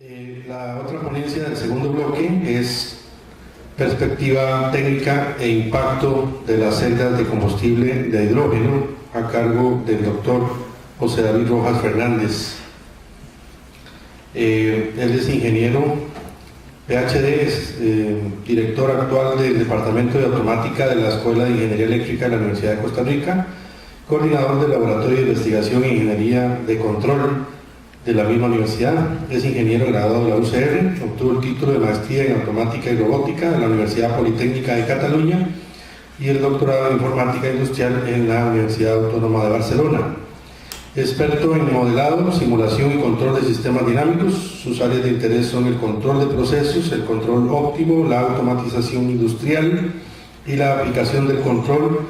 La otra ponencia del segundo bloque es perspectiva técnica e impacto de las celdas de combustible de hidrógeno, a cargo del doctor José David Rojas Fernández. Él es ingeniero PhD, es director actual del Departamento de Automática de la Escuela de Ingeniería Eléctrica de la Universidad de Costa Rica, coordinador del Laboratorio de Investigación e Ingeniería de Control de la misma universidad. Es ingeniero graduado de la UCR, obtuvo el título de maestría en automática y robótica de la Universidad Politécnica de Cataluña y el doctorado en informática industrial en la Universidad Autónoma de Barcelona. Experto en modelado, simulación y control de sistemas dinámicos. Sus áreas de interés son el control de procesos, el control óptimo, la automatización industrial y la aplicación del control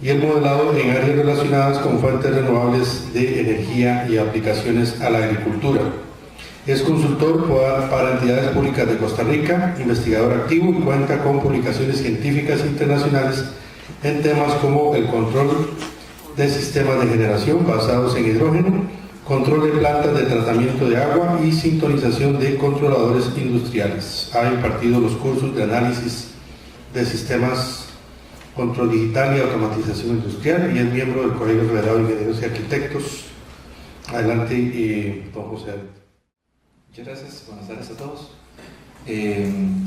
y el modelado en áreas relacionadas con fuentes renovables de energía y aplicaciones a la agricultura. Es consultor para entidades públicas de Costa Rica, investigador activo y cuenta con publicaciones científicas internacionales en temas como el control de sistemas de generación basados en hidrógeno, control de plantas de tratamiento de agua y sintonización de controladores industriales. Ha impartido los cursos de análisis de sistemas, control digital y automatización industrial y es miembro del Colegio Federado de Ingenieros y Arquitectos. Adelante, don José. Muchas gracias, buenas tardes a todos.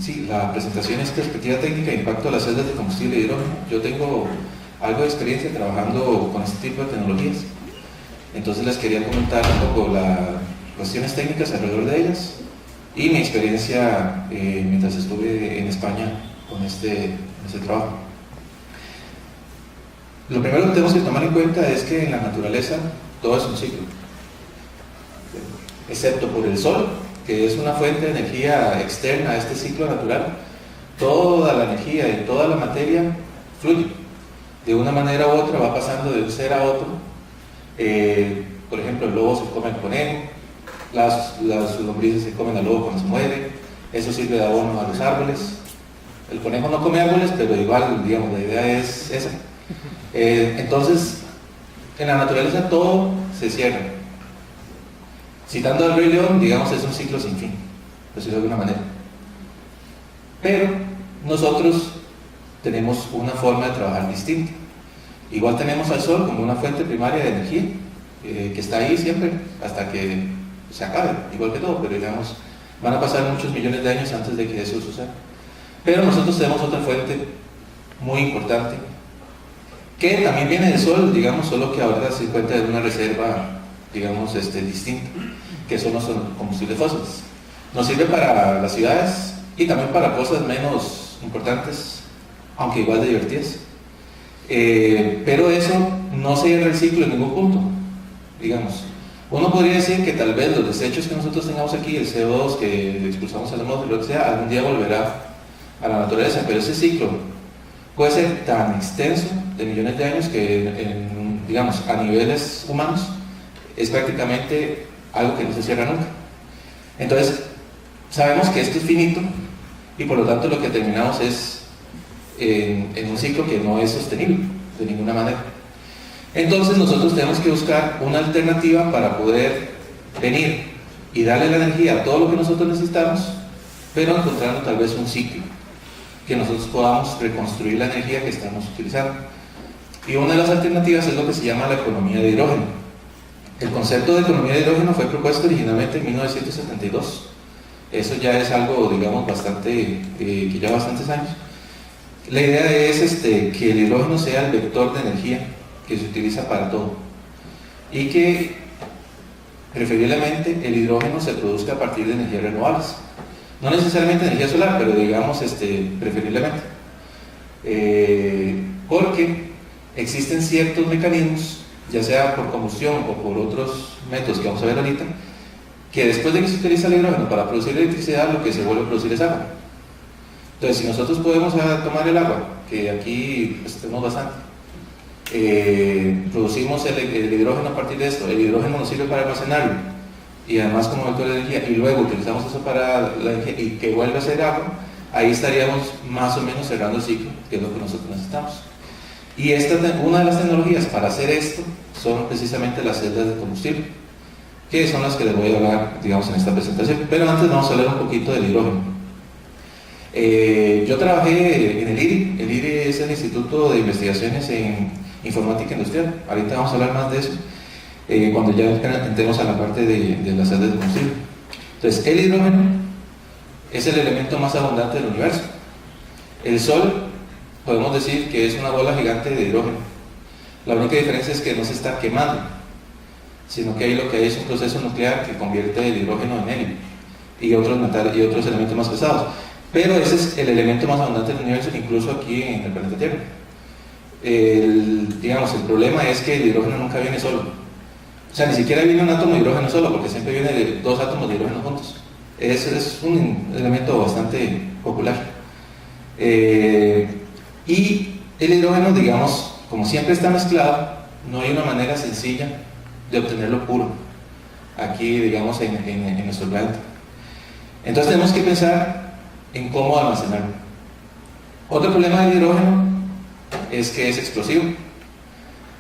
Sí, la presentación es perspectiva técnica e impacto de las celdas de combustible de hidrógeno. Yo tengo algo de experiencia trabajando con este tipo de tecnologías, entonces les quería comentar un poco las cuestiones técnicas alrededor de ellas y mi experiencia mientras estuve en España con este trabajo. Lo primero que tenemos que tomar en cuenta es que en la naturaleza todo es un ciclo, excepto por el sol, que es una fuente de energía externa a este ciclo natural. Toda la energía y toda la materia fluye. De una manera u otra va pasando de un ser a otro. Por ejemplo, el lobo se come al conejo, las lombrices se comen al lobo cuando se muere, eso sirve de abono a los árboles. El conejo no come árboles, pero igual, digamos, la idea es esa. Entonces, en la naturaleza todo se cierra. Citando al Rey León, digamos, es un ciclo sin fin, por decirlo de alguna manera. Pero nosotros tenemos una forma de trabajar distinta. Igual tenemos al Sol como una fuente primaria de energía, que está ahí siempre hasta que se acabe, igual que todo, pero digamos, van a pasar muchos millones de años antes de que eso suceda. Pero nosotros tenemos otra fuente muy importante, que también viene del Sol, digamos, solo que ahora se encuentra en una reserva, digamos, distinta, que son los combustibles fósiles. Nos sirve para las ciudades y también para cosas menos importantes, aunque igual de divertidas. Pero eso no cierra el ciclo en ningún punto, digamos. Uno podría decir que tal vez los desechos que nosotros tengamos aquí, el CO2 que expulsamos a la atmósfera, lo que sea, algún día volverá a la naturaleza, pero ese ciclo puede ser tan extenso, de millones de años, que digamos, a niveles humanos es prácticamente algo que no se cierra nunca. Entonces, sabemos que esto es finito y por lo tanto lo que terminamos es en un ciclo que no es sostenible de ninguna manera. Entonces nosotros tenemos que buscar una alternativa para poder venir y darle la energía a todo lo que nosotros necesitamos, pero encontrando tal vez un ciclo que nosotros podamos reconstruir la energía que estamos utilizando. Y una de las alternativas es lo que se llama la economía de hidrógeno. El concepto de economía de hidrógeno fue propuesto originalmente en 1972. Eso ya es algo, digamos, bastante, que lleva bastantes años. La idea es que el hidrógeno sea el vector de energía que se utiliza para todo y que preferiblemente el hidrógeno se produzca a partir de energías renovables, no necesariamente energía solar, pero digamos preferiblemente, porque existen ciertos mecanismos, ya sea por combustión o por otros métodos que vamos a ver ahorita, que después de que se utiliza el hidrógeno para producir electricidad, lo que se vuelve a producir es agua. Entonces, si nosotros podemos tomar el agua, que aquí tenemos bastante, producimos el hidrógeno a partir de esto, el hidrógeno nos sirve para almacenarlo y además como vector de energía, y luego utilizamos eso para la energía y que vuelve a ser agua, ahí estaríamos más o menos cerrando el ciclo, que es lo que nosotros necesitamos. Y una de las tecnologías para hacer esto son precisamente las celdas de combustible. que son las que les voy a hablar, digamos, en esta presentación. Pero antes vamos a hablar un poquito del hidrógeno. Yo trabajé en el IRI. El IRI es el Instituto de Investigaciones en Informática Industrial. Ahorita vamos a hablar más de eso, cuando ya entremos a la parte de las celdas de combustible. Entonces, el hidrógeno es el elemento más abundante del universo. El Sol, podemos decir que es una bola gigante de hidrógeno. La única diferencia es que no se está quemando, sino que ahí lo que hay es un proceso nuclear que convierte el hidrógeno en helio y otros elementos más pesados. Pero ese es el elemento más abundante del universo, incluso aquí en el planeta Tierra. El problema es que el hidrógeno nunca viene solo. O sea, ni siquiera viene un átomo de hidrógeno solo, porque siempre viene de dos átomos de hidrógeno juntos. Es un elemento bastante popular. Y el hidrógeno, digamos, como siempre está mezclado, no hay una manera sencilla de obtenerlo puro aquí, digamos, en nuestro planeta. Entonces tenemos que pensar en cómo almacenarlo. Otro problema del hidrógeno es que es explosivo.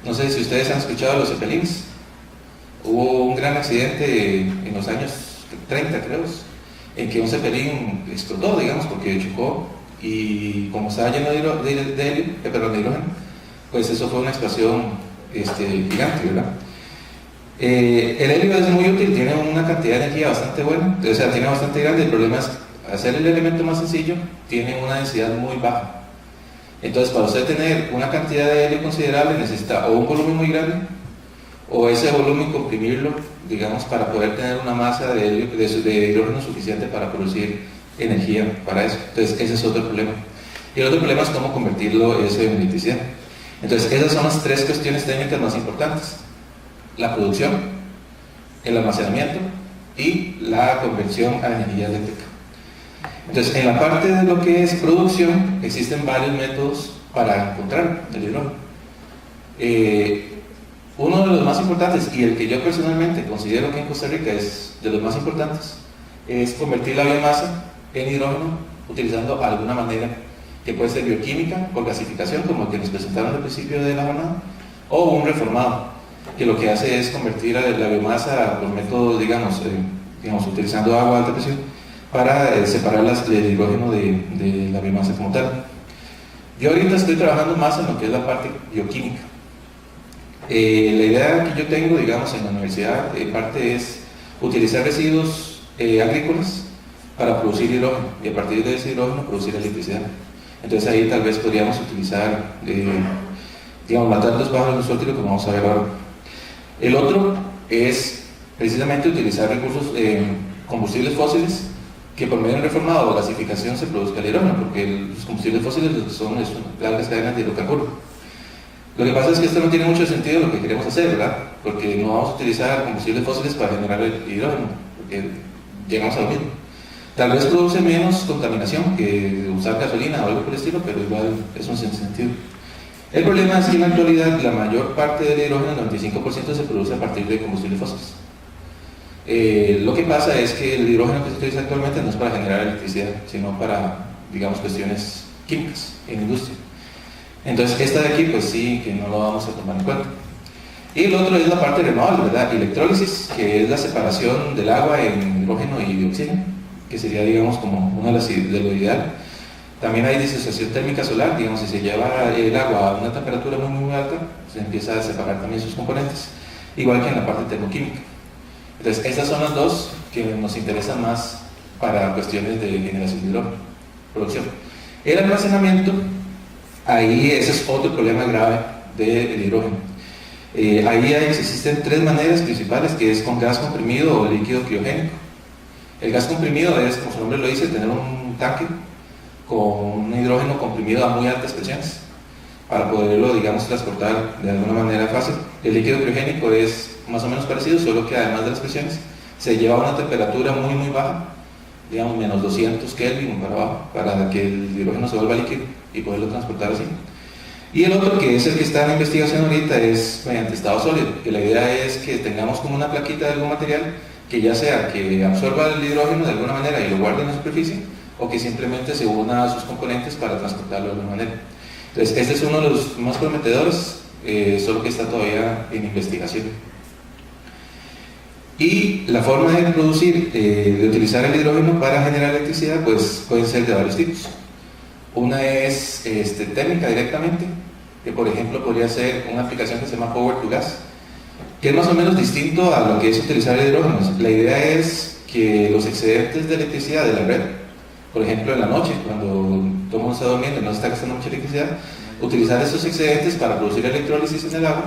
No sé si ustedes han escuchado de los zeppelins. Hubo un gran accidente en los años 30, creo, en que un zeppelin explotó, digamos, porque chocó, y como estaba lleno de hidrógeno, pues eso fue una explosión gigante, ¿verdad? El helio es muy útil, tiene una cantidad de energía bastante buena, o sea, tiene bastante grande. El problema es hacer el elemento más sencillo, tiene una densidad muy baja. Entonces, para usted tener una cantidad de helio considerable, necesita o un volumen muy grande, o ese volumen comprimirlo, digamos, para poder tener una masa de hidrógeno suficiente para producir energía para eso. Entonces, ese es otro problema. Y el otro problema es cómo convertirlo eso en electricidad. Entonces, esas son las tres cuestiones técnicas más importantes: la producción, el almacenamiento y la conversión a energía eléctrica. Entonces, en la parte de lo que es producción, existen varios métodos para encontrar el hidrógeno. Uno de los más importantes, y el que yo personalmente considero que en Costa Rica es de los más importantes, es convertir la biomasa en hidrógeno utilizando alguna manera, que puede ser bioquímica, por gasificación, como el que nos presentaron al principio de la jornada, o un reformado, que lo que hace es convertir la biomasa por método, digamos, utilizando agua a alta presión, para separar el hidrógeno de la biomasa como tal. Yo ahorita estoy trabajando más en lo que es la parte bioquímica. La idea que yo tengo, digamos, en la universidad, parte es utilizar residuos agrícolas para producir hidrógeno, y a partir de ese hidrógeno producir electricidad. Entonces ahí tal vez podríamos utilizar, matar los pájaros de un solo tiro, como vamos a ver ahora. El otro es precisamente utilizar recursos, combustibles fósiles, que por medio de un reformado o gasificación se produzca el hidrógeno, porque los combustibles fósiles son largas cadenas de hidrocarburos. Lo que pasa es que esto no tiene mucho sentido lo que queremos hacer, ¿verdad? Porque no vamos a utilizar combustibles fósiles para generar el hidrógeno, porque llegamos a lo mismo. Tal vez produce menos contaminación que usar gasolina o algo por el estilo, pero igual es un sentido. El problema es que en la actualidad la mayor parte del hidrógeno, el 95%, se produce a partir de combustibles fósiles. Lo que pasa es que el hidrógeno que se utiliza actualmente no es para generar electricidad, sino para, digamos, cuestiones químicas en industria. Entonces, esta de aquí, pues sí, que no lo vamos a tomar en cuenta. Y el otro es la parte renovable, ¿verdad? Electrólisis, que es la separación del agua en hidrógeno y oxígeno, que sería, digamos, como una de lo ideal. También hay disociación térmica solar, digamos, si se lleva el agua a una temperatura muy alta, se empieza a separar también sus componentes, igual que en la parte termoquímica. Entonces, estas son las dos que nos interesan más para cuestiones de generación de hidrógeno, producción. El almacenamiento, ahí ese es otro problema grave del hidrógeno. Ahí existen tres maneras principales, que es con gas comprimido o líquido criogénico. El gas comprimido es, como su nombre lo dice, tener un tanque con un hidrógeno comprimido a muy altas presiones para poderlo, digamos, transportar de alguna manera fácil. El líquido criogénico es más o menos parecido, solo que además de las presiones se lleva a una temperatura muy baja, digamos menos 200 Kelvin para abajo, para que el hidrógeno se vuelva líquido y poderlo transportar así. Y el otro, que es el que está en investigación ahorita, es mediante estado sólido, que la idea es que tengamos como una plaquita de algún material que ya sea que absorba el hidrógeno de alguna manera y lo guarde en la superficie, o que simplemente se una a sus componentes para transportarlo de alguna manera. Entonces, este es uno de los más prometedores, solo que está todavía en investigación. Y la forma de producir, de utilizar el hidrógeno para generar electricidad, pues pueden ser de varios tipos. Una es térmica directamente, que por ejemplo podría ser una aplicación que se llama Power to Gas, que es más o menos distinto a lo que es utilizar el hidrógeno. La idea es que los excedentes de electricidad de la red, por ejemplo en la noche, cuando todo el mundo está durmiendo y no se está gastando mucha electricidad, utilizar esos excedentes para producir electrólisis en el agua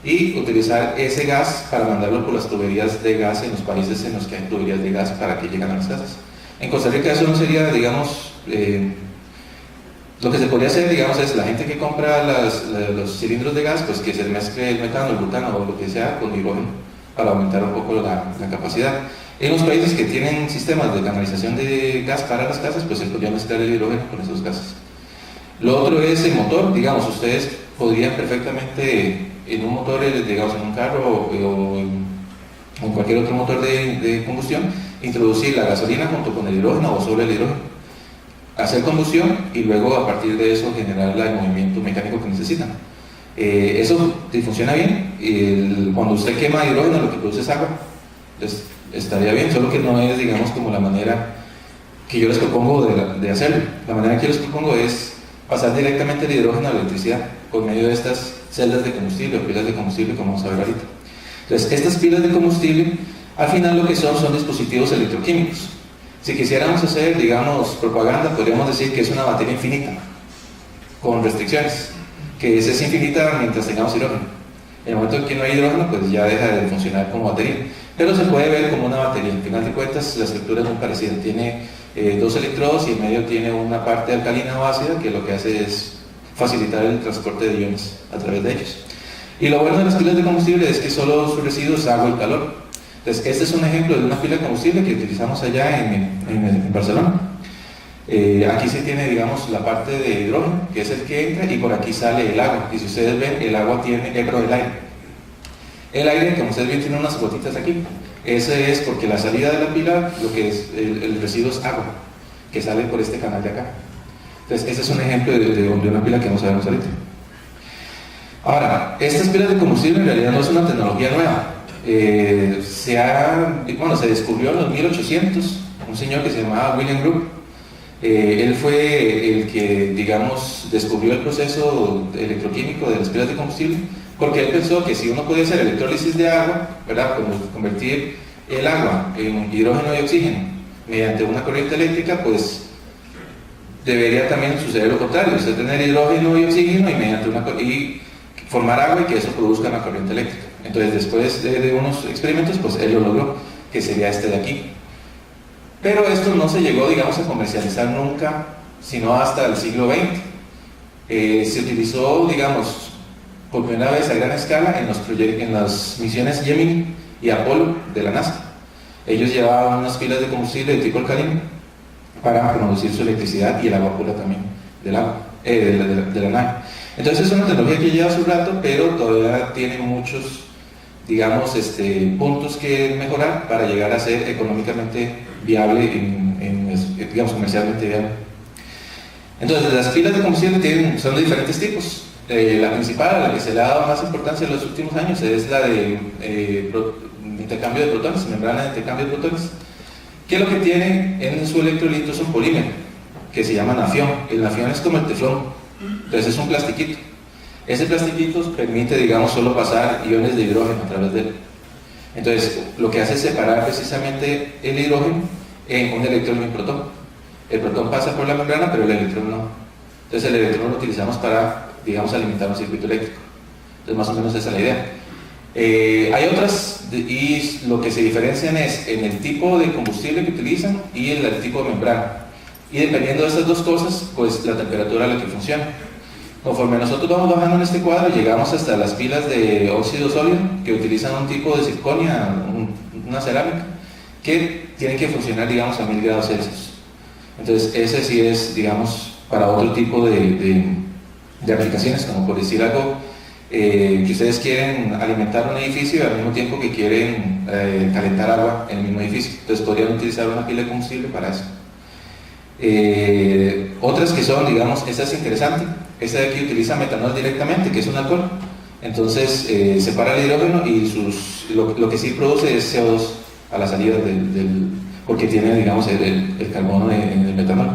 y utilizar ese gas para mandarlo por las tuberías de gas en los países en los que hay tuberías de gas para que lleguen a las casas. En Costa Rica eso no sería, digamos, lo que se podría hacer, digamos, es la gente que compra los cilindros de gas, pues que se mezcle el metano, el butano o lo que sea con hidrógeno para aumentar un poco la capacidad. En los países que tienen sistemas de canalización de gas para las casas, pues se podría mezclar el hidrógeno con esos gases. Lo otro es el motor, digamos, ustedes podrían perfectamente en un motor, digamos, en un carro o en cualquier otro motor de combustión, introducir la gasolina junto con el hidrógeno o solo el hidrógeno, hacer combustión y luego a partir de eso generar el movimiento mecánico que necesitan. Eso funciona bien. Cuando usted quema hidrógeno lo que produce es agua, entonces estaría bien, solo que no es, digamos, como la manera que yo les propongo de hacerlo. La manera que yo les propongo es pasar directamente el hidrógeno a la electricidad por medio de estas celdas de combustible o pilas de combustible, como vamos a ver ahorita. Entonces, estas pilas de combustible al final lo que son dispositivos electroquímicos. Si quisiéramos hacer, digamos, propaganda, podríamos decir que es una batería infinita, con restricciones, que es infinita mientras tengamos hidrógeno. En el momento en que no hay hidrógeno, pues ya deja de funcionar como batería. Pero se puede ver como una batería. Al final de cuentas, la estructura es muy parecida. Tiene dos electrodos y en medio tiene una parte alcalina o ácida que lo que hace es facilitar el transporte de iones a través de ellos. Y lo bueno de las pilas de combustible es que solo su residuo es agua y calor. Entonces, este es un ejemplo de una pila de combustible que utilizamos allá en Barcelona. Aquí se tiene, digamos, la parte de hidrógeno, que es el que entra, y por aquí sale el agua. Y si ustedes ven, el agua tiene, pero el aire. El aire, como ustedes ven, tiene unas gotitas aquí. Ese es porque la salida de la pila, lo que es el residuo es agua, que sale por este canal de acá. Entonces, ese es un ejemplo de una pila que vamos a ver ahorita. Ahora, estas pilas de combustible en realidad no es una tecnología nueva. Se descubrió en los 1800 un señor que se llamaba William Group. Él fue el que, digamos, descubrió el proceso electroquímico de las pilas de combustible, porque él pensó que si uno podía hacer electrólisis de agua, ¿verdad?, convertir el agua en hidrógeno y oxígeno mediante una corriente eléctrica, pues debería también suceder lo contrario, usted tener hidrógeno y oxígeno y formar agua y que eso produzca una corriente eléctrica. Entonces, después de unos experimentos, pues él lo logró, que sería este de aquí. Pero esto no se llegó, digamos, a comercializar nunca, sino hasta el siglo XX. Se utilizó, digamos, por primera vez a gran escala en las misiones Gemini y Apolo de la NASA. Ellos llevaban unas pilas de combustible de tipo alcalino para producir su electricidad y el agua pura también del agua, de la nave. Entonces es una tecnología que lleva su rato, pero todavía tiene muchos, digamos, puntos que mejorar para llegar a ser económicamente viable, digamos, comercialmente viable. Entonces, las pilas de combustible son de diferentes tipos. La principal, a la que se le ha dado más importancia en los últimos años, es la de intercambio de protones, membrana de intercambio de protones, que lo que tiene en su electrolito es un polímero, que se llama nafión. El nafión es como el teflón. Entonces es un plastiquito. Ese plastiquito permite, digamos, solo pasar iones de hidrógeno a través de él. Entonces, lo que hace es separar precisamente el hidrógeno en un electrón y un protón. El protón pasa por la membrana, pero el electrón no. Entonces, el electrón lo utilizamos para, digamos, alimentar un circuito eléctrico. Entonces, más o menos esa es la idea. Hay otras, y lo que se diferencian es en el tipo de combustible que utilizan y el tipo de membrana. Y dependiendo de estas dos cosas, pues la temperatura a la que funciona. Conforme nosotros vamos bajando en este cuadro, llegamos hasta las pilas de óxido sólido, que utilizan un tipo de circonia, una cerámica, que tienen que funcionar, digamos, a 1000 grados Celsius. Entonces, ese sí es, digamos, para otro tipo de aplicaciones, como por decir algo, que ustedes quieren alimentar un edificio y al mismo tiempo que quieren calentar agua en el mismo edificio. Entonces, podrían utilizar una pila de combustible para eso. Otras que son, digamos, esta es interesante. Esta de aquí utiliza metanol directamente, que es un alcohol. Entonces separa el hidrógeno y lo que sí produce es CO2 a la salida porque tiene, digamos, el carbono en el metanol.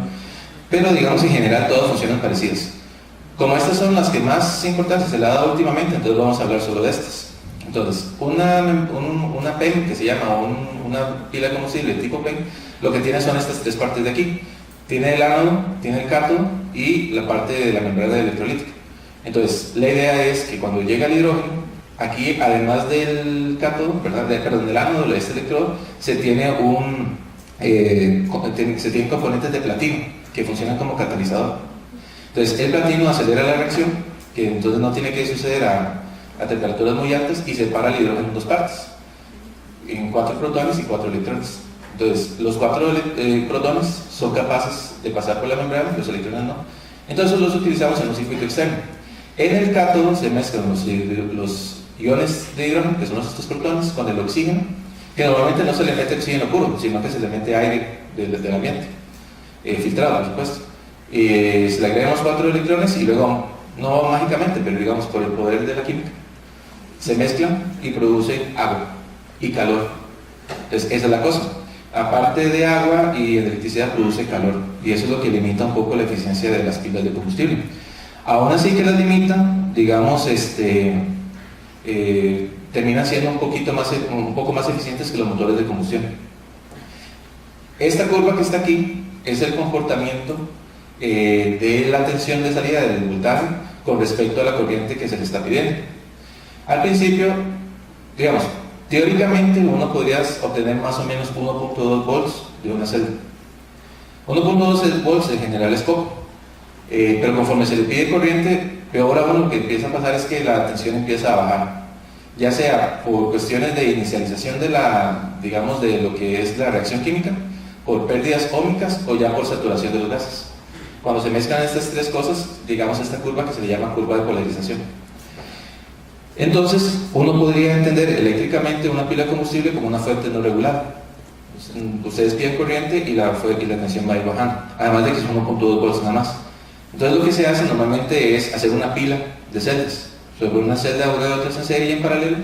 Pero, digamos, en general todas funcionan parecidas. Como estas son las que más importancia se le ha dado últimamente, entonces vamos a hablar solo de estas. Entonces, una PEM que se llama una pila de combustible tipo PEM, lo que tiene son estas tres partes de aquí. Tiene el ánodo, tiene el cátodo y la parte de la membrana electrolítica. Entonces, la idea es que cuando llega el hidrógeno, aquí además del cátodo, del ánodo, de este electrodo, se tienen componentes de platino que funcionan como catalizador. Entonces, el platino acelera la reacción, que entonces no tiene que suceder a temperaturas muy altas, y separa el hidrógeno en dos partes, en 4 protones y 4 electrones. Entonces, los 4 protones son capaces de pasar por la membrana, los electrones no. Entonces los utilizamos en un circuito externo. En el cátodo se mezclan los iones de hidrógeno, que son estos protones, con el oxígeno, que normalmente no se le mete oxígeno puro, sino que se le mete aire del ambiente, filtrado, por supuesto. Se le agregamos 4 electrones y luego, no mágicamente, pero digamos por el poder de la química, se mezclan y producen agua y calor. Entonces, esa es la cosa. Aparte de agua y electricidad, produce calor, y eso es lo que limita un poco la eficiencia de las pilas de combustible. Aún así que las limitan, digamos, terminan siendo un poco más eficientes que los motores de combustión. Esta curva que está aquí es el comportamiento de la tensión de salida del voltaje con respecto a la corriente que se le está pidiendo. Al principio, digamos, teóricamente uno podría obtener más o menos 1.2 volts de una celda. 1.2 volts en general es poco, pero conforme se le pide corriente, peor aún lo que empieza a pasar es que la tensión empieza a bajar, ya sea por cuestiones de inicialización de lo que es la reacción química, por pérdidas óhmicas o ya por saturación de los gases. Cuando se mezclan estas tres cosas, digamos esta curva que se le llama curva de polarización. Entonces, uno podría entender eléctricamente una pila de combustible como una fuente no regulada. Ustedes piden corriente y la tensión va a ir bajando, además de que son 1.2 volts nada más. Entonces lo que se hace normalmente es hacer una pila de celdas, sobre una celda una de otras en serie y en paralelo,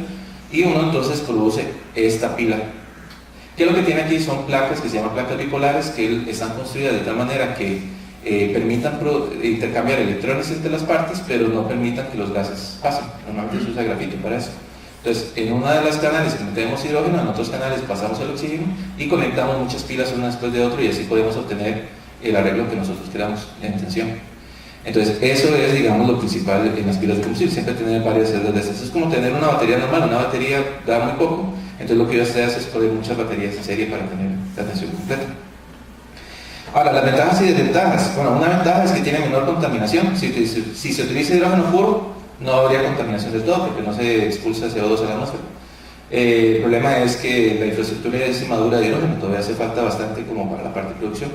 y uno entonces produce esta pila. Que lo que tiene aquí son placas que se llaman placas bipolares, que están construidas de tal manera que permitan intercambiar electrones entre las partes, pero no permitan que los gases pasen. Normalmente se usa grafito para eso. Entonces, en una de las canales metemos hidrógeno, en otros canales pasamos el oxígeno y conectamos muchas pilas una después de otra, y así podemos obtener el arreglo que nosotros queramos en tensión. Entonces, eso es, digamos, lo principal en las pilas de combustible, siempre tener varias celdas de estas. Es como tener una batería normal, una batería da muy poco, entonces lo que usted hace es poner muchas baterías en serie para tener la tensión completa. Ahora, las ventajas y desventajas. Bueno, una ventaja es que tiene menor contaminación. Si se utiliza hidrógeno puro, no habría contaminación del todo, porque no se expulsa CO2 a la atmósfera. El problema es que la infraestructura es inmadura de hidrógeno, todavía hace falta bastante como para la parte de producción.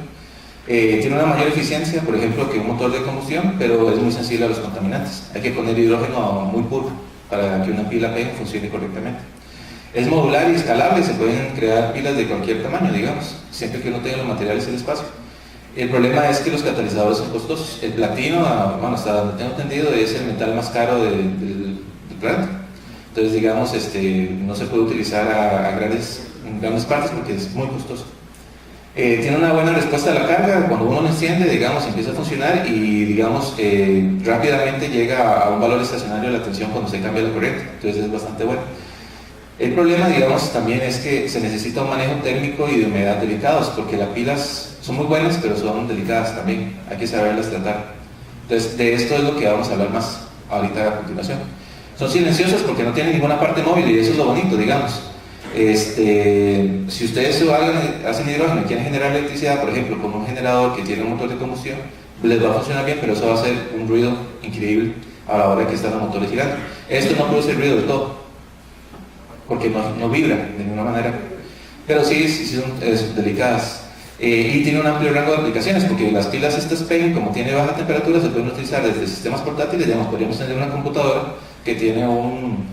Tiene una mayor eficiencia, por ejemplo, que un motor de combustión, pero es muy sensible a los contaminantes. Hay que poner hidrógeno muy puro para que una pila PEM funcione correctamente. Es modular y escalable, se pueden crear pilas de cualquier tamaño, digamos, siempre que uno tenga los materiales y el espacio. El problema es que los catalizadores son costosos. El platino, bueno, hasta donde tengo entendido, es el metal más caro del planeta. Entonces, digamos, no se puede utilizar en grandes partes porque es muy costoso. Tiene una buena respuesta a la carga. Cuando uno lo enciende, digamos, empieza a funcionar y, digamos, rápidamente llega a un valor estacionario de la tensión cuando se cambia la corriente. Entonces es bastante bueno. El problema, digamos, también es que se necesita un manejo térmico y de humedad delicados, porque las pilas son muy buenas, pero son delicadas también. Hay que saberlas tratar. Entonces, de esto es lo que vamos a hablar más ahorita a continuación. Son silenciosas porque no tienen ninguna parte móvil, y eso es lo bonito, digamos. Si ustedes hacen hidrógeno y quieren generar electricidad, por ejemplo, con un generador que tiene un motor de combustión, les va a funcionar bien, pero eso va a hacer un ruido increíble a la hora que están los motores girando. Esto no produce ruido del todo, porque no vibra de ninguna manera, pero sí son delicadas. Y tiene un amplio rango de aplicaciones, porque las pilas estas PEM, como tiene baja temperatura, se pueden utilizar desde sistemas portátiles. Digamos, podríamos tener una computadora que tiene un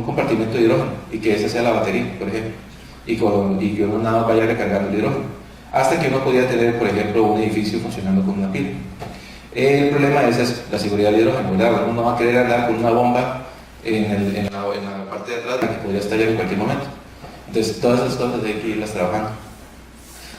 compartimento de hidrógeno y que esa sea la batería, por ejemplo, y que uno nada más vaya recargando el hidrógeno, hasta que uno podía tener, por ejemplo, un edificio funcionando con una pila. El problema es la seguridad del hidrógeno, ¿verdad? Uno no va a querer andar con una bomba en la parte de atrás que podría estallar en cualquier momento. Entonces, todas esas cosas hay que irlas trabajando.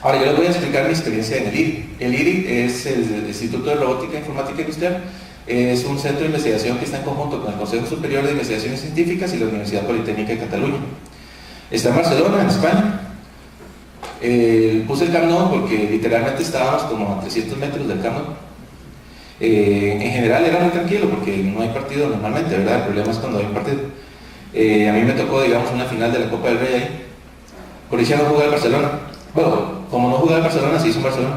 Ahora, yo les voy a explicar mi experiencia en el IRI. El IRI es el Instituto de Robótica e Informática Industrial. Es un centro de investigación que está en conjunto con el Consejo Superior de Investigaciones Científicas y la Universidad Politécnica de Cataluña. Está en Barcelona, en España. Puse el Camp Nou porque literalmente estábamos como a 300 metros del Camp Nou. En general era muy tranquilo porque no hay partido normalmente, ¿verdad? El problema es cuando hay un partido. A mí me tocó, digamos, una final de la Copa del Rey ahí. Por eso no jugué al Barcelona. Bueno, como no jugué al Barcelona, se hizo en Barcelona.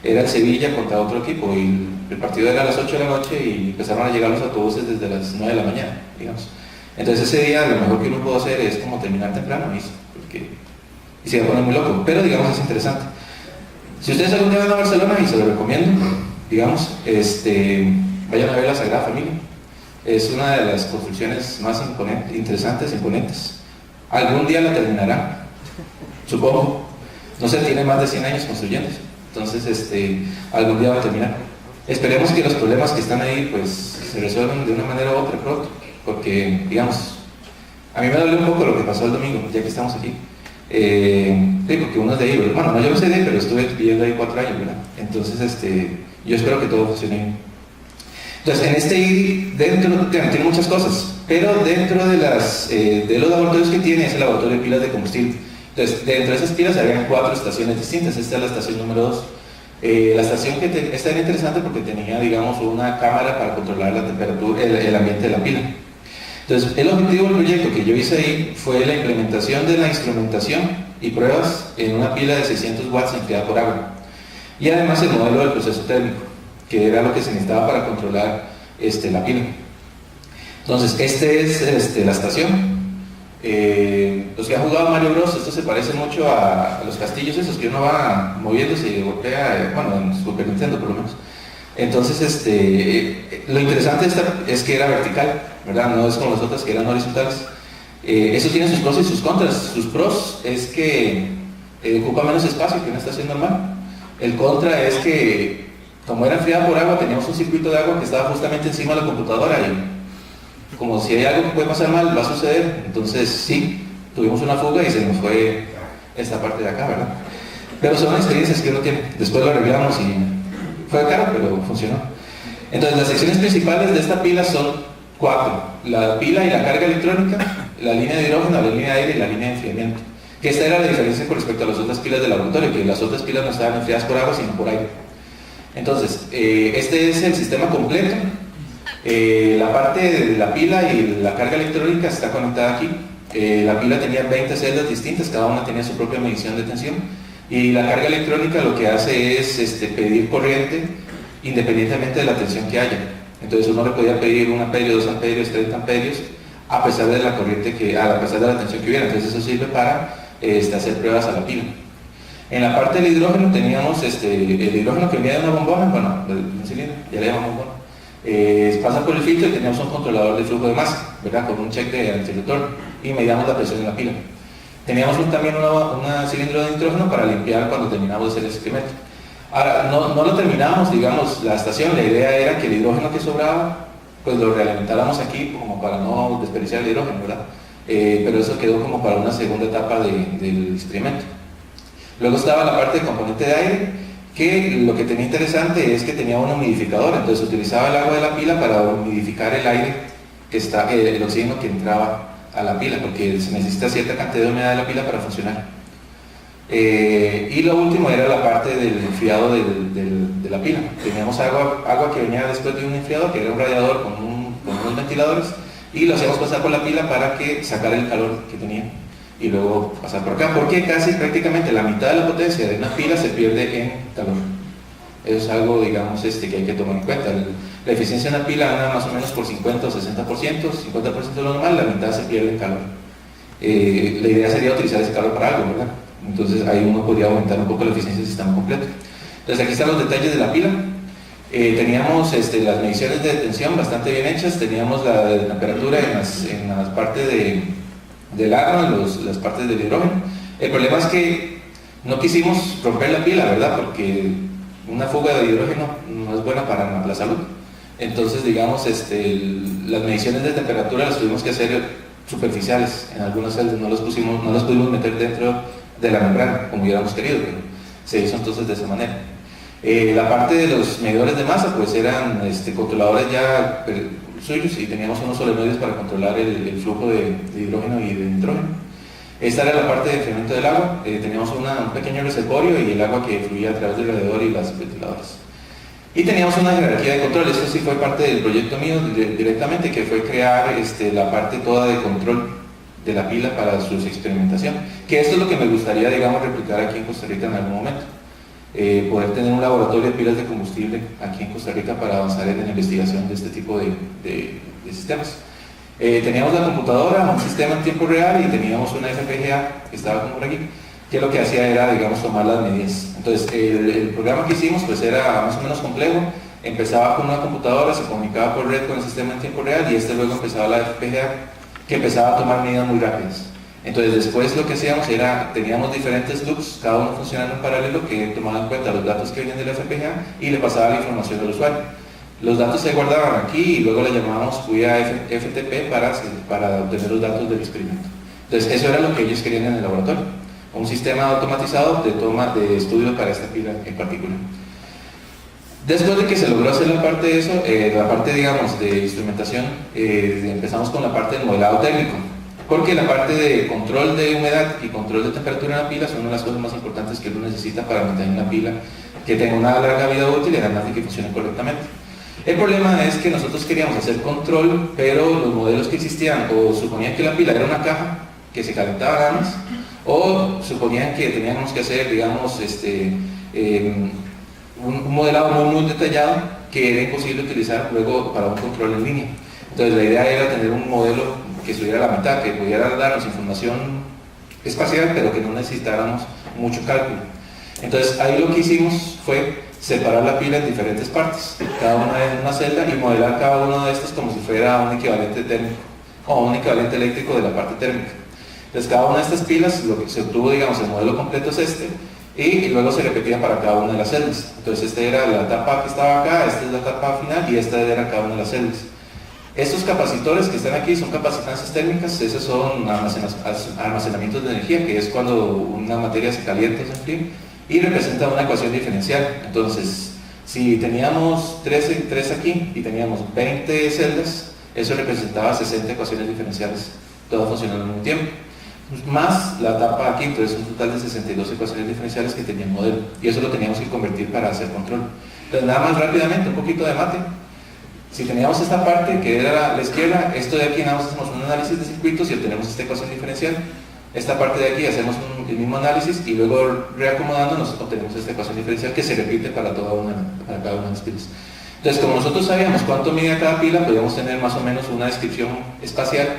Era el Sevilla contra otro equipo y el partido era a las 8 de la noche y empezaron a llegar los autobuses desde las 9 de la mañana, digamos. Entonces ese día lo mejor que uno puede hacer es como terminar temprano y se va a poner muy loco, pero digamos es interesante. Si ustedes algún día van a Barcelona, y se lo recomiendo, digamos, vayan a ver la Sagrada Familia. Es una de las construcciones más interesantes e imponentes. Algún día la terminará, supongo. No sé, tiene más de 100 años construyéndose. Entonces, algún día va a terminar. Esperemos que los problemas que están ahí, pues, se resuelvan de una manera u otra pronto. Porque, digamos, a mí me duele un poco lo que pasó el domingo, ya que estamos aquí. Porque uno es de ahí, bueno, no, yo no sé de ahí, pero estuve viviendo ahí 4 años, ¿verdad? Entonces, yo espero que todo funcione bien. Entonces, en este IRI, tiene muchas cosas, pero dentro de los laboratorios que tiene es el laboratorio de pilas de combustible. Entonces, dentro de esas pilas habían 4 estaciones distintas. Esta es la estación número 2. La estación esta era interesante porque tenía, digamos, una cámara para controlar la temperatura, el ambiente de la pila. Entonces, el objetivo del proyecto que yo hice ahí fue la implementación de la instrumentación y pruebas en una pila de 600 watts enfriada por agua. Y además el modelo del proceso térmico, que era lo que se necesitaba para controlar la pila. Entonces, es la estación. Los que han jugado Mario Bros, esto se parece mucho a los castillos esos que uno va moviéndose y golpea, bueno, en Super Nintendo por lo menos. Entonces, lo interesante es que era vertical, ¿verdad? No es como las otras que eran horizontales. Eso tiene sus pros y sus contras. Sus pros es que ocupa menos espacio que una estación normal. El contra es que, como era enfriada por agua, teníamos un circuito de agua que estaba justamente encima de la computadora y como si hay algo que puede pasar mal, va a suceder. Entonces, sí, tuvimos una fuga y se nos fue esta parte de acá, ¿verdad? Pero son experiencias que uno tiene. Después lo arreglamos y fue caro, pero funcionó. Entonces, las secciones principales de esta pila son 4. La pila y la carga electrónica, la línea de hidrógeno, la línea de aire y la línea de enfriamiento. Que esta era la diferencia con respecto a las otras pilas del laboratorio, que las otras pilas no estaban enfriadas por agua, sino por aire. Entonces, este es el sistema completo. La parte de la pila y la carga electrónica está conectada aquí. La pila tenía 20 celdas distintas, cada una tenía su propia medición de tensión. Y la carga electrónica lo que hace es pedir corriente independientemente de la tensión que haya. Entonces uno le podía pedir 1 amperio, 2 amperios, 30 amperios a pesar de la corriente a pesar de la tensión que hubiera. Entonces eso sirve para hacer pruebas a la pila. En la parte del hidrógeno teníamos el hidrógeno que venía de una bombona, bueno, del cilindro, ya le llamamos bombona. Pasa por el filtro y teníamos un controlador de flujo de masa, ¿verdad? Con un check de antirretorno y medíamos la presión en la pila. Teníamos también un cilindro de nitrógeno para limpiar cuando terminamos de hacer el experimento. Ahora, no lo terminábamos, digamos, la estación. La idea era que el hidrógeno que sobraba, pues lo realimentáramos aquí como para no desperdiciar el hidrógeno, ¿verdad? Pero eso quedó como para una segunda etapa del experimento. Luego estaba la parte de componente de aire, que lo que tenía interesante es que tenía un humidificador. Entonces utilizaba el agua de la pila para humidificar el aire, el oxígeno que entraba a la pila, porque se necesita cierta cantidad de humedad de la pila para funcionar. Y lo último era la parte del enfriado de la pila. Teníamos agua que venía después de un enfriador, que era un radiador con unos ventiladores, y lo hacíamos pasar por la pila para que sacara el calor que tenía y luego pasar por acá, porque casi prácticamente la mitad de la potencia de una pila se pierde en calor. Eso es algo, digamos, que hay que tomar en cuenta. La eficiencia de una pila anda más o menos por 50 o 60%, 50% de lo normal, la mitad se pierde en calor. La idea sería utilizar ese calor para algo, ¿verdad? Entonces ahí uno podría aumentar un poco la eficiencia del sistema completo. Entonces aquí están los detalles de la pila. Teníamos las mediciones de tensión bastante bien hechas, teníamos la de temperatura en las partes del agua, en las partes del hidrógeno. El problema es que no quisimos romper la pila, ¿verdad? Porque una fuga de hidrógeno no es buena para la salud. Entonces, digamos, las mediciones de temperatura las tuvimos que hacer superficiales en algunas celdas, no las pudimos meter dentro de la membrana como hubiéramos querido, pero se hizo entonces de esa manera. La parte de los medidores de masa pues eran controladores ya suyos, y teníamos unos solenoides para controlar el flujo de hidrógeno y de nitrógeno. Esta era la parte de enfriamiento del agua. Teníamos un pequeño reservorio y el agua que fluía a través del radiador y las ventiladoras. Y teníamos una jerarquía de control. Esto sí fue parte del proyecto mío directamente, que fue crear la parte toda de control de la pila para su experimentación, que esto es lo que me gustaría, digamos, replicar aquí en Costa Rica en algún momento. Poder tener un laboratorio de pilas de combustible aquí en Costa Rica para avanzar en la investigación de este tipo de sistemas. Teníamos la computadora, un sistema en tiempo real, y teníamos una FPGA que estaba como por aquí, que lo que hacía era, digamos, tomar las medidas. Entonces, el programa que hicimos pues era más o menos complejo. Empezaba con una computadora, se comunicaba por red con el sistema en tiempo real, y luego empezaba la FPGA, que empezaba a tomar medidas muy rápidas. Entonces, después lo que hacíamos era, teníamos diferentes loops, cada uno funcionando en paralelo, que tomaban en cuenta los datos que venían de la FPGA y le pasaba la información al usuario. Los datos se guardaban aquí y luego le llamábamos vía FTP para obtener los datos del experimento. Entonces, eso era lo que ellos querían en el laboratorio, un sistema automatizado de estudio para esta pila en particular. Después de que se logró hacer la parte de eso, la parte, digamos, de instrumentación, empezamos con la parte del modelado técnico, porque la parte de control de humedad y control de temperatura en la pila son una de las cosas más importantes que uno necesita para mantener una pila que tenga una larga vida útil y además de que funcione correctamente. El problema es que nosotros queríamos hacer control, pero los modelos que existían o suponían que la pila era una caja que se calentaba nada más, o suponían que teníamos que hacer, digamos, un modelado muy detallado que era imposible utilizar luego para un control en línea. Entonces la idea era tener un modelo que estuviera a la mitad, que pudiera darnos información espacial, pero que no necesitáramos mucho cálculo. Entonces ahí lo que hicimos fue separar la pila en diferentes partes, cada una en una celda, y modelar cada una de estas como si fuera un equivalente térmico o un equivalente eléctrico de la parte térmica. Entonces cada una de estas pilas, lo que se obtuvo, digamos, el modelo completo es y luego se repetían para cada una de las celdas. Entonces esta era la etapa que estaba acá, esta es la etapa final y esta era cada una de las celdas. Estos capacitores que están aquí son capacitancias térmicas, esos son almacenamientos de energía, que es cuando una materia se calienta o se enfría, y representa una ecuación diferencial. Entonces, si teníamos 3 aquí y teníamos 20 celdas, eso representaba 60 ecuaciones diferenciales, todas funcionando al mismo tiempo, más la etapa aquí. Entonces un total de 62 ecuaciones diferenciales que tenía el modelo, y eso lo teníamos que convertir para hacer control. Entonces, nada más rápidamente, un poquito de mate. Si teníamos esta parte que era la izquierda, esto de aquí nada más hacemos un análisis de circuitos y obtenemos esta ecuación diferencial. Esta parte de aquí hacemos el mismo análisis y luego reacomodándonos obtenemos esta ecuación diferencial que se repite para cada una de las pilas. Entonces, como nosotros sabíamos cuánto mide cada pila, podíamos tener más o menos una descripción espacial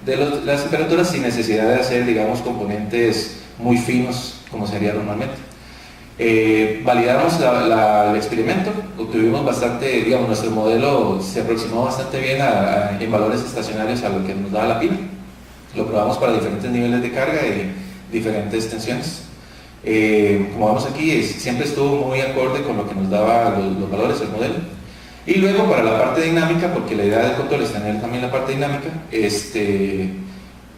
de las temperaturas sin necesidad de hacer, digamos, componentes muy finos como se haría normalmente. Validamos el experimento, obtuvimos bastante, digamos, nuestro modelo se aproximó bastante bien en valores estacionarios a lo que nos daba la pila. Lo probamos para diferentes niveles de carga y diferentes tensiones. Como vemos aquí, siempre estuvo muy acorde con lo que nos daba los valores del modelo. Y luego para la parte dinámica, porque la idea del control es tener también la parte dinámica,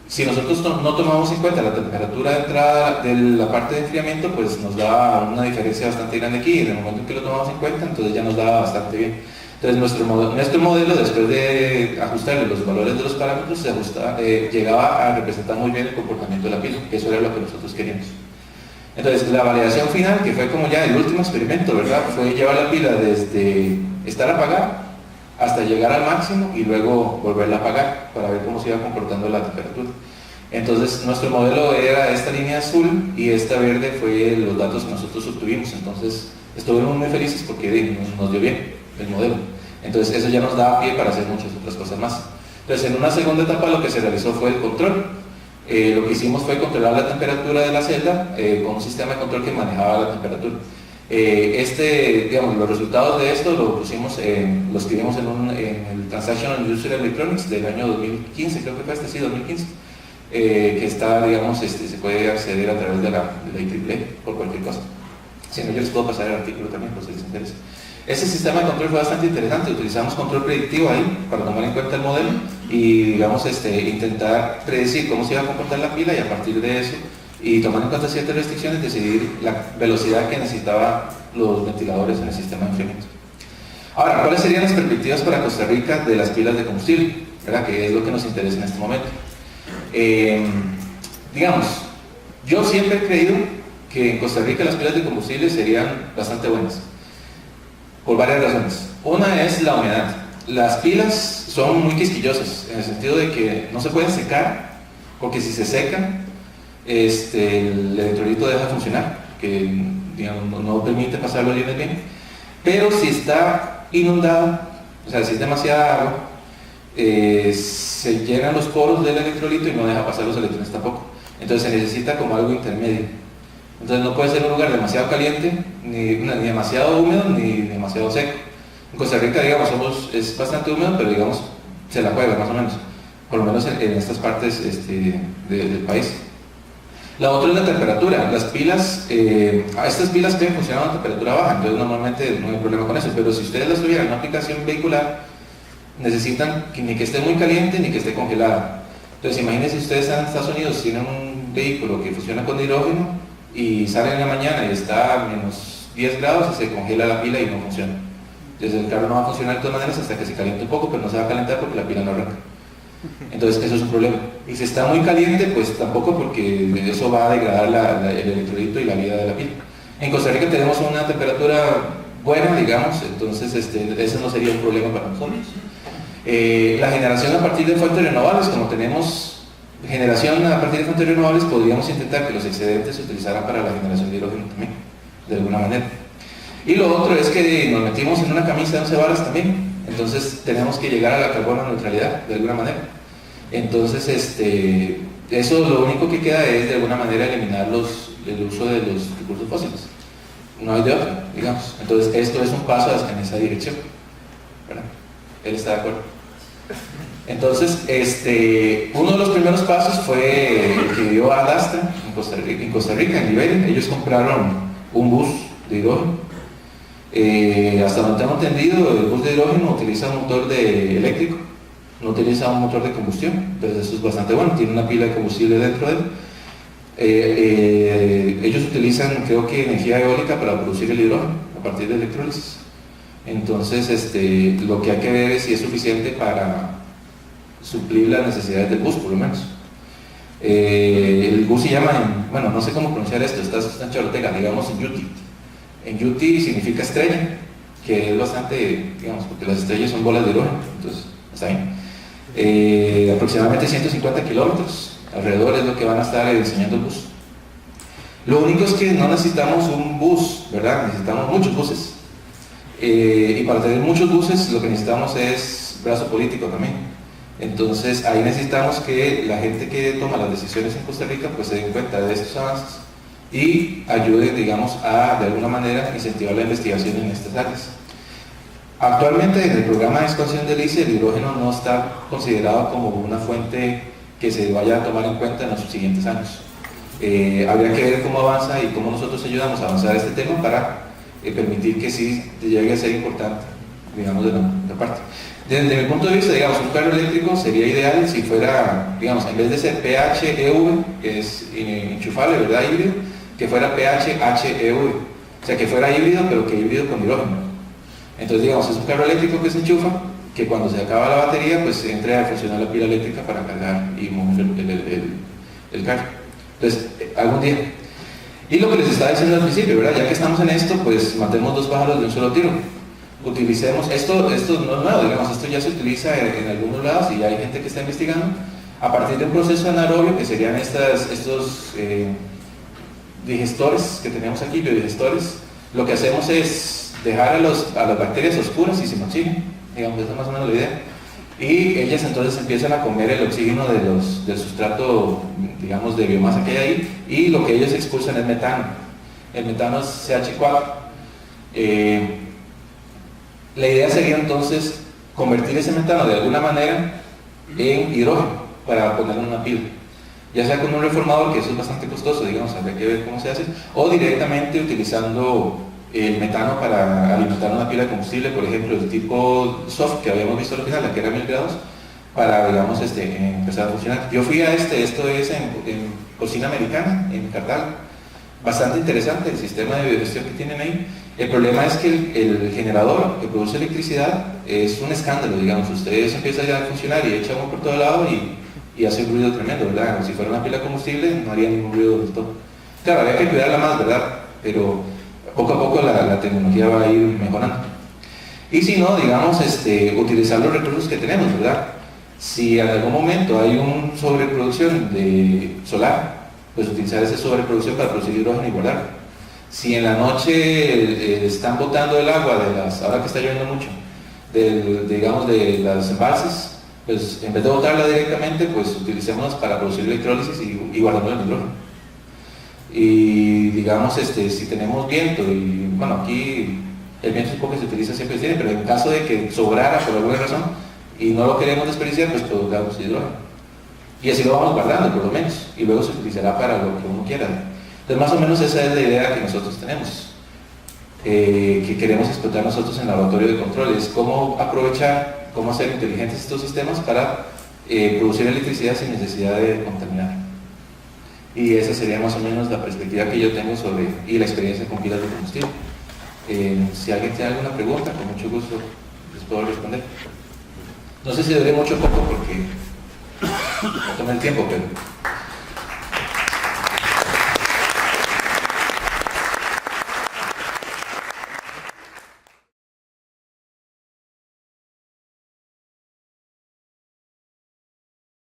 si nosotros no tomamos en cuenta la temperatura de entrada de la parte de enfriamiento, pues nos da una diferencia bastante grande aquí, y en el momento en que lo tomamos en cuenta, entonces ya nos da bastante bien. Entonces nuestro modelo, después de ajustarle los valores de los parámetros, llegaba a representar muy bien el comportamiento de la pila, que eso era lo que nosotros queríamos. Entonces la validación final, que fue como ya el último experimento, ¿verdad?, fue llevar la pila desde estar apagada hasta llegar al máximo y luego volverla a apagar para ver cómo se iba comportando la temperatura. Entonces nuestro modelo era esta línea azul y esta verde fue los datos que nosotros obtuvimos. Entonces estuvimos muy felices porque nos dio bien el modelo. Entonces eso ya nos daba pie para hacer muchas otras cosas más. Entonces en una segunda etapa lo que se realizó fue el control. Lo que hicimos fue controlar la temperatura de la celda con un sistema de control que manejaba la temperatura. Digamos, los resultados de esto lo escribimos en el Transactional Industrial Electronics del año 2015, creo que fue 2015, que está, digamos, se puede acceder a través de la IEEE por cualquier cosa. Si no, yo les puedo pasar el artículo también, por si les interesa. Ese sistema de control fue bastante interesante, utilizamos control predictivo ahí para tomar en cuenta el modelo y digamos intentar predecir cómo se iba a comportar la pila y a partir de eso y tomando en cuenta ciertas restricciones decidir la velocidad que necesitaban los ventiladores en el sistema de enfriamiento. Ahora, ¿cuáles serían las perspectivas para Costa Rica de las pilas de combustible? ¿Verdad? Que es lo que nos interesa en este momento. Digamos, yo siempre he creído que en Costa Rica las pilas de combustible serían bastante buenas, por varias razones. Una es la humedad. Las pilas son muy quisquillosas, en el sentido de que no se pueden secar, porque si se secan, el electrolito deja de funcionar, que digamos, no permite pasar los iones bien. Pero si está inundado, o sea, si es demasiada agua, se llenan los poros del electrolito y no deja pasar los electrones tampoco. Entonces se necesita como algo intermedio. Entonces no puede ser un lugar demasiado caliente, ni demasiado húmedo, ni demasiado seco. En Costa Rica, digamos, es bastante húmedo, pero digamos, se la juega más o menos, por lo menos en estas partes del país. La otra es la temperatura. Las pilas, estas pilas pueden funcionar a temperatura baja, entonces normalmente no hay problema con eso, pero si ustedes las tuvieran en una aplicación vehicular, necesitan ni que esté muy caliente ni que esté congelada. Entonces imagínense si ustedes están en Estados Unidos, tienen un vehículo que funciona con hidrógeno y salen en la mañana y está a menos 10 grados y se congela la pila y no funciona. Entonces el carro no va a funcionar de todas maneras hasta que se caliente un poco, pero no se va a calentar porque la pila no arranca. Entonces eso es un problema. Y si está muy caliente, pues tampoco, porque eso va a degradar el electrolito y la vida de la pila. En Costa Rica tenemos una temperatura buena, digamos, entonces ese no sería un problema para nosotros. La generación a partir de fuentes renovables, como tenemos generación a partir de fuentes renovables, podríamos intentar que los excedentes se utilizaran para la generación de hidrógeno también, de alguna manera. Y lo otro es que nos metimos en una camisa de 11 varas también, entonces tenemos que llegar a la carbono neutralidad de alguna manera. Entonces eso lo único que queda es de alguna manera eliminar el uso de los recursos fósiles. No hay de otro, digamos. Entonces esto es un paso en esa dirección, ¿verdad? Él está de acuerdo. Entonces, uno de los primeros pasos fue el que dio Adastra en Costa Rica, en Liberia. Ellos compraron un bus de hidrógeno. Hasta donde tengo entendido, el bus de hidrógeno utiliza un motor eléctrico, no utiliza un motor de combustión, entonces eso es bastante bueno, tiene una pila de combustible dentro de él. Ellos utilizan, creo que, energía eólica para producir el hidrógeno a partir de electrólisis. Entonces, lo que hay que ver es si es suficiente para suplir las necesidades del bus, por lo menos. El bus se llama, bueno, no sé cómo pronunciar esto, está en Chorotega, digamos en Yuti. En Yuti significa estrella, que es bastante, digamos, porque las estrellas son bolas de hidrógeno, entonces está bien. Aproximadamente 150 kilómetros alrededor es lo que van a estar diseñando el bus. Lo único es que no necesitamos un bus, ¿verdad? Necesitamos muchos buses. Y para tener muchos buses lo que necesitamos es brazo político también. Entonces ahí necesitamos que la gente que toma las decisiones en Costa Rica pues se den cuenta de estos avances y ayuden, digamos, a de alguna manera incentivar la investigación en estas áreas. Actualmente en el programa de expansión del ICE el hidrógeno no está considerado como una fuente que se vaya a tomar en cuenta en los siguientes años. Habría que ver cómo avanza y cómo nosotros ayudamos a avanzar este tema para permitir que sí llegue a ser importante, digamos, de la parte. Desde mi punto de vista, digamos, un carro eléctrico sería ideal si fuera, digamos, en vez de ser PHEV, que es enchufable, ¿verdad? Híbrido, que fuera PHEV, o sea, que fuera híbrido, pero que híbrido con hidrógeno. Entonces, digamos, es un carro eléctrico que se enchufa, que cuando se acaba la batería, pues entre a funcionar la pila eléctrica para cargar y mover el carro. Entonces, algún día. Y lo que les estaba diciendo al principio, ¿verdad? Ya que estamos en esto, pues matemos dos pájaros de un solo tiro. Utilicemos, esto no es nuevo, digamos, esto ya se utiliza en algunos lados y hay gente que está investigando, a partir de un proceso anaerobio, que serían estos digestores que tenemos aquí, biodigestores. Lo que hacemos es dejar a las bacterias oscuras y sin oxígeno, digamos, esa es más o menos la idea. Y ellas entonces empiezan a comer el oxígeno del sustrato, digamos, de biomasa que hay ahí, y lo que ellos expulsan es metano. El metano es CH4. La idea sería entonces convertir ese metano de alguna manera en hidrógeno para ponerlo en una pila, ya sea con un reformador, que eso es bastante costoso, digamos, habría que ver cómo se hace, o directamente utilizando el metano para alimentar una pila de combustible, por ejemplo, el tipo soft que habíamos visto al final, la que era 1000 grados, para, digamos, empezar a funcionar. Yo fui a esto es en cocina americana, en Cardal, bastante interesante el sistema de biogestión que tienen ahí. El problema es que el generador que produce electricidad es un escándalo, digamos, ustedes empiezan ya a funcionar y echan uno por todo lado y hace un ruido tremendo, ¿verdad? Como si fuera una pila de combustible, no haría ningún ruido del todo. Claro, había que cuidarla más, ¿verdad? Pero poco a poco la tecnología va a ir mejorando. Y si no, digamos, utilizar los recursos que tenemos, ¿verdad? Si en algún momento hay una sobreproducción de solar, pues utilizar esa sobreproducción para producir hidrógeno y guardarlo. Si en la noche están botando el agua ahora que está lloviendo mucho, digamos de las embalses, pues en vez de botarla directamente, pues utilicémoslas para producir electrólisis y guardamos el hidrógeno. Y digamos, si tenemos viento, y bueno, aquí el viento es un poco que se utiliza siempre, pero en caso de que sobrara por alguna razón y no lo queremos desperdiciar, pues produzcamos hidrógeno. Y así lo vamos guardando por lo menos, y luego se utilizará para lo que uno quiera. Entonces más o menos esa es la idea que nosotros tenemos, que queremos explotar nosotros en el laboratorio de control, es cómo aprovechar, cómo hacer inteligentes estos sistemas para producir electricidad sin necesidad de contaminar. Y esa sería más o menos la perspectiva que yo tengo y la experiencia con pilas de combustible. Si alguien tiene alguna pregunta, con mucho gusto les puedo responder. No sé si duré mucho o poco porque no tomé el tiempo, pero...